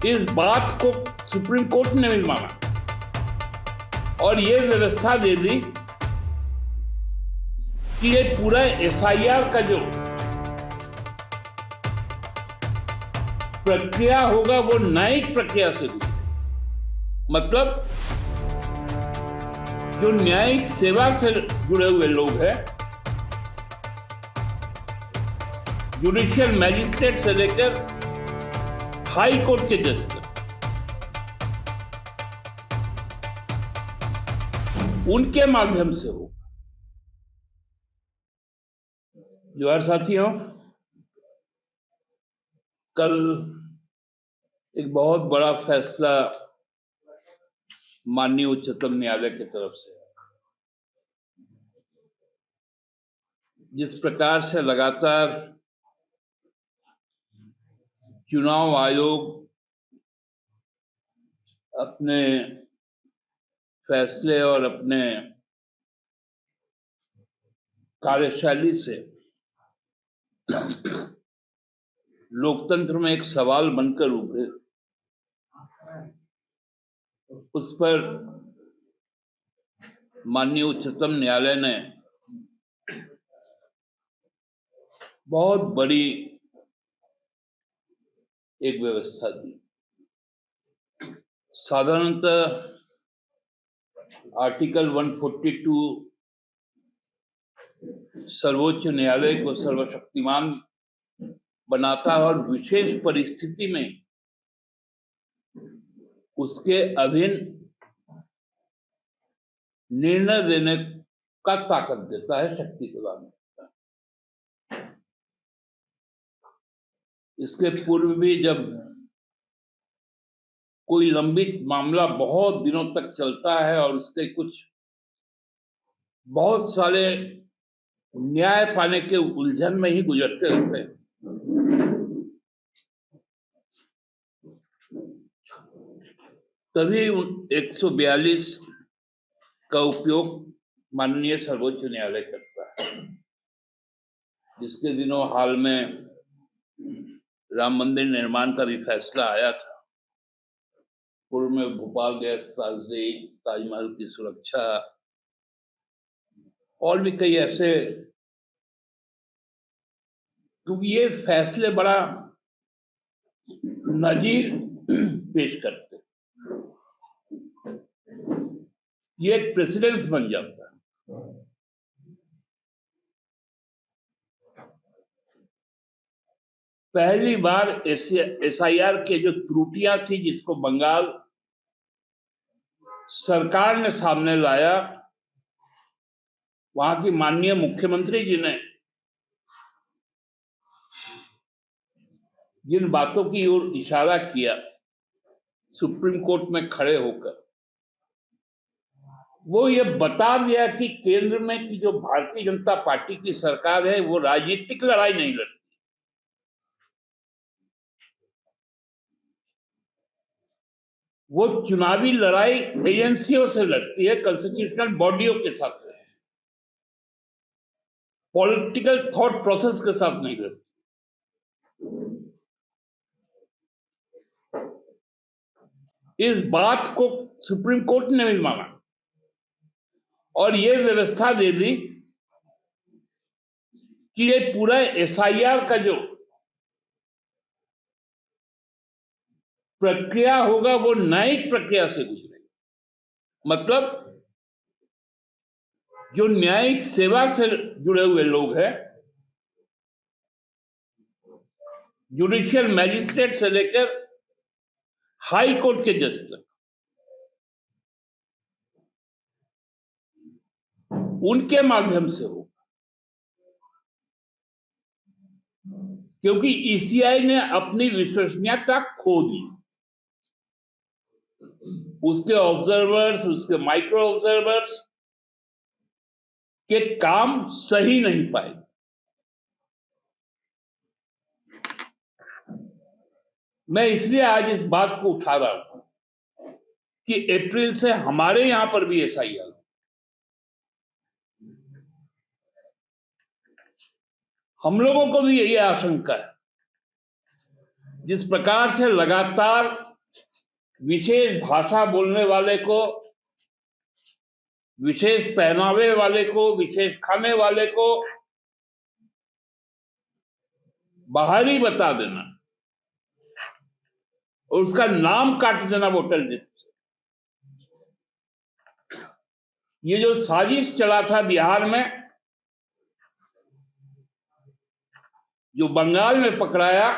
इस बात को सुप्रीम कोर्ट ने भी माना और ये व्यवस्था दे दी कि ये पूरा एसआईआर का जो प्रक्रिया होगा वो न्यायिक प्रक्रिया से होगी। मतलब जो न्यायिक सेवा से जुड़े हुए लोग हैं, जुडिशियल मैजिस्ट्रेट से लेकर हाई कोर्ट के जज तक, उनके माध्यम से होगा। जोहार साथियों, कल एक बहुत बड़ा फैसला माननीय उच्चतम न्यायालय की तरफ से, जिस प्रकार से लगातार चुनाव आयोग अपने फैसले और अपने कार्यशैली से लोकतंत्र में एक सवाल बनकर उभरे, उस पर माननीय उच्चतम न्यायालय ने बहुत बड़ी एक व्यवस्था दी। साधारणतः आर्टिकल 142 सर्वोच्च न्यायालय को सर्वशक्तिमान बनाता है और विशेष परिस्थिति में उसके अधीन निर्णय देने का ताकत देता है, शक्ति प्रदान करता है। इसके पूर्व भी जब कोई लंबित मामला बहुत दिनों तक चलता है और उसके कुछ बहुत सारे न्याय पाने के उलझन में ही गुजरते रहते हैं, तभी 142 का उपयोग माननीय सर्वोच्च न्यायालय करता है। जिसके दिनों हाल में राम मंदिर निर्माण का भी फैसला आया था, पूर्व में भोपाल गैस त्रासदी, ताजमहल की सुरक्षा और भी कई ऐसे, क्योंकि ये फैसले बड़ा नजीर पेश करते, ये एक प्रेसिडेंस बन जाता है। पहली बार एसआईआर के जो त्रुटियां थी, जिसको बंगाल सरकार ने सामने लाया, वहां की माननीय मुख्यमंत्री जी ने जिन बातों की ओर इशारा किया सुप्रीम कोर्ट में खड़े होकर, वो ये बता दिया कि केंद्र में की जो भारतीय जनता पार्टी की सरकार है वो राजनीतिक लड़ाई नहीं लड़ती, वो चुनावी लड़ाई एजेंसियों से लड़ती है, कॉन्स्टिट्यूशनल बॉडियों के साथ, पॉलिटिकल थॉट प्रोसेस के साथ नहीं लड़ती। इस बात को सुप्रीम कोर्ट ने भी माना और ये व्यवस्था दे दी कि ये पूरा एसआईआर का जो प्रक्रिया होगा वो न्यायिक प्रक्रिया से गुजरेगी। मतलब जो न्यायिक सेवा से जुड़े हुए लोग हैं, जुडिशियल मैजिस्ट्रेट से लेकर हाई कोर्ट के जज तक, उनके माध्यम से होगा। क्योंकि ईसीआई ने अपनी विश्वसनीयता खो दी, उसके ऑब्जर्वर्स, उसके माइक्रो ऑब्जर्वर्स के काम सही नहीं पाए। मैं इसलिए आज इस बात को उठा रहा हूं कि अप्रैल से हमारे यहां पर भी एसआईआर, हम लोगों को भी यही आशंका है, जिस प्रकार से लगातार विशेष भाषा बोलने वाले को, विशेष पहनावे वाले को, विशेष खाने वाले को बाहरी बता देना और उसका नाम काट देना वोटर लिस्ट से। ये जो साजिश चला था बिहार में, जो बंगाल में पकड़ाया,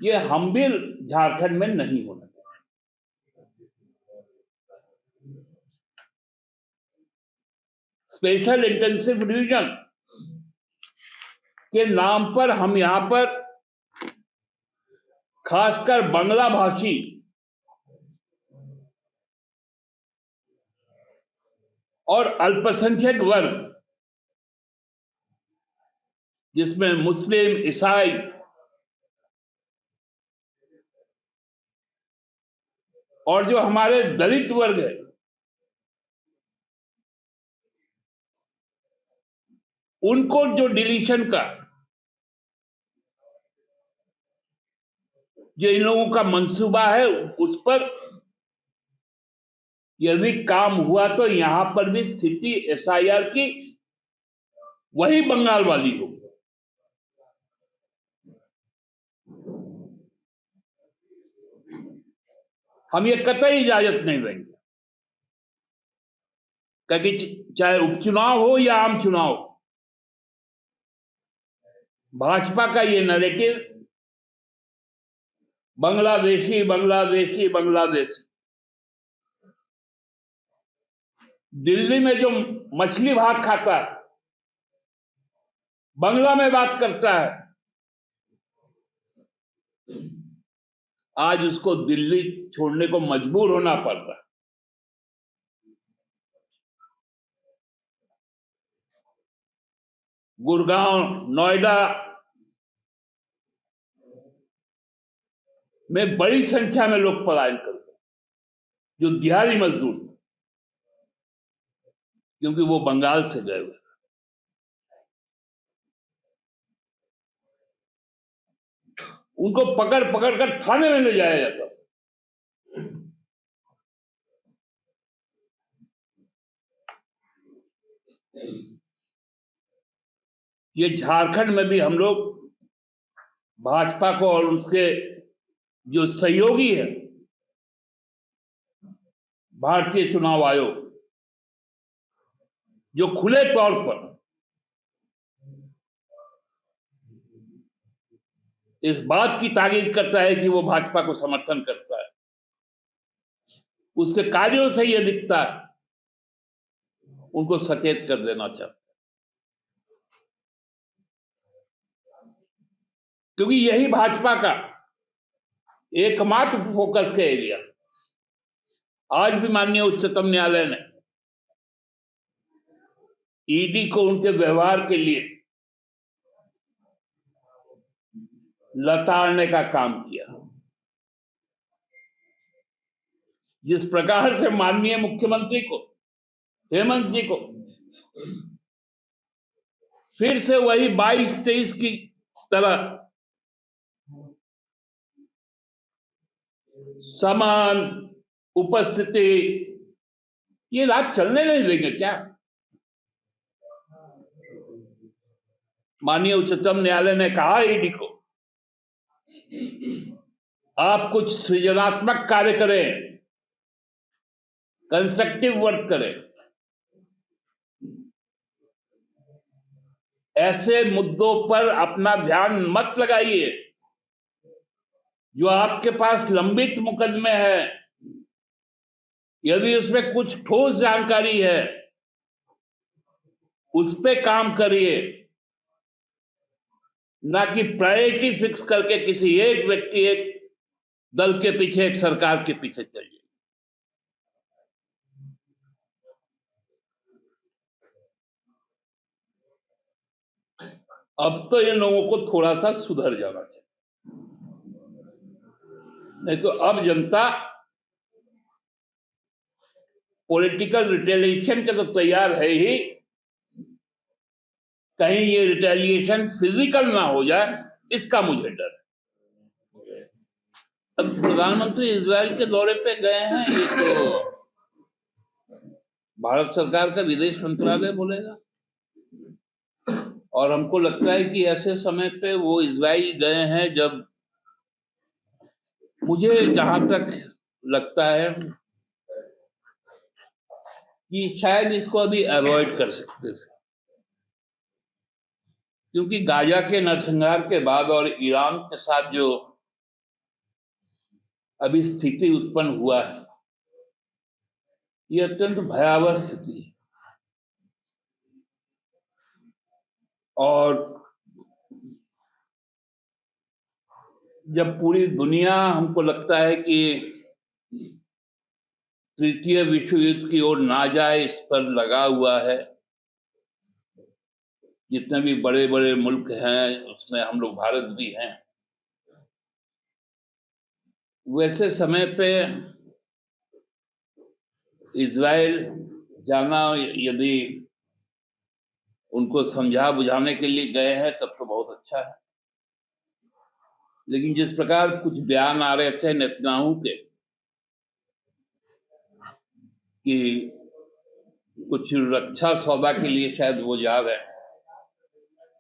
ये हम भी झारखंड में नहीं होना चाहिए। स्पेशल इंटेंसिव डिवीजन के नाम पर हम यहां पर खासकर बांग्ला भाषी और अल्पसंख्यक वर्ग, जिसमें मुस्लिम, ईसाई और जो हमारे दलित वर्ग है, उनको जो डिलीशन का, जो इन लोगों का मंसूबा है, उस पर यदि काम हुआ तो यहां पर भी स्थिति एसआईआर की वही बंगाल वाली होगी। हम ये कतई इजाजत नहीं देंगे, क्योंकि चाहे उपचुनाव हो या आम चुनाव, भाजपा का ये नैरेटिव बांग्लादेशी बांग्लादेशी बांग्लादेशी, दिल्ली में जो मछली भात खाता है, बांग्ला में बात करता है, आज उसको दिल्ली छोड़ने को मजबूर होना पड़ रहा है। गुड़गांव, नोएडा में बड़ी संख्या में लोग पलायन करते हैं, जो दिहाड़ी मजदूर, क्योंकि वो बंगाल से गए हुए। उनको पकड़ पकड़ कर थाने में ले जाया जाता। ये झारखंड में भी हम लोग भाजपा को और उसके जो सहयोगी है, भारतीय चुनाव आयोग, जो खुले तौर पर इस बात की ताकीद करता है कि वो भाजपा को समर्थन करता है, उसके कार्यों से यह दिखता है, उनको सचेत कर देना चाहता है। क्योंकि यही भाजपा का एकमात्र फोकस का एरिया। आज भी माननीय उच्चतम न्यायालय ने ईडी को उनके व्यवहार के लिए लताड़ने का काम किया। जिस प्रकार से माननीय मुख्यमंत्री को, हेमंत जी को, फिर से वही 22-23 की तरह समान उपस्थिति, ये रात चलने नहीं देंगे क्या? माननीय उच्चतम न्यायालय ने कहा ईडी को, आप कुछ सृजनात्मक कार्य करें, कंस्ट्रक्टिव वर्क करें, ऐसे मुद्दों पर अपना ध्यान मत लगाइए जो आपके पास लंबित मुकदमे है। यदि उसमें कुछ ठोस जानकारी है, उस पे काम करिए, ना कि प्रायोरिटी फिक्स करके किसी एक व्यक्ति, एक दल के पीछे, एक सरकार के पीछे चलिए। अब तो इन लोगों को थोड़ा सा सुधर जाना चाहिए, नहीं तो अब जनता पॉलिटिकल रिटेलिएशन के तो तैयार है ही, कहीं ये रिटेलिएशन फिजिकल ना हो जाए, इसका मुझे डर है। अब प्रधानमंत्री इजराइल के दौरे पे गए हैं, ये तो भारत सरकार का विदेश मंत्रालय बोलेगा। और हमको लगता है कि ऐसे समय पे वो इजराइल गए हैं जब, मुझे जहां तक लगता है कि शायद इसको अभी अवॉइड कर सकते थे, क्योंकि गाजा के नरसंहार के बाद और ईरान के साथ जो अभी स्थिति उत्पन्न हुआ है, ये अत्यंत भयावह स्थिति है। और जब पूरी दुनिया, हमको लगता है कि तृतीय विश्व युद्ध की ओर ना जाए, इस पर लगा हुआ है, जितने भी बड़े बड़े मुल्क हैं उसमें हम लोग भारत भी हैं, वैसे समय पे इजराइल जाना, यदि उनको समझा बुझाने के लिए गए हैं तब तो बहुत अच्छा है। लेकिन जिस प्रकार कुछ बयान आ रहे थे नेतन्याहू के कि कुछ रक्षा सौदा के लिए शायद वो जा रहे हैं,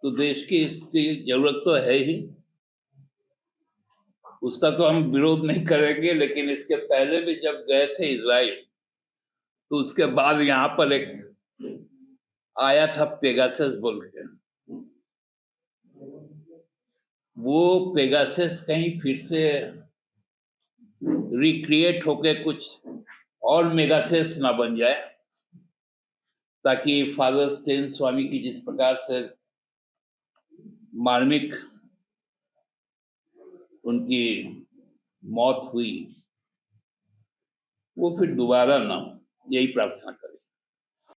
तो देश की इसकी जरूरत तो है ही, उसका तो हम विरोध नहीं करेंगे। लेकिन इसके पहले भी जब गए थे इजराइल, तो उसके बाद यहाँ पर एक आया था पेगासस बोल के, वो पेगासस कहीं फिर से रिक्रिएट होके कुछ और मेगासेस ना बन जाए, ताकि फादर स्टेन स्वामी की जिस प्रकार से मार्मिक उनकी मौत हुई, वो फिर दोबारा ना हो, यही प्रार्थना कर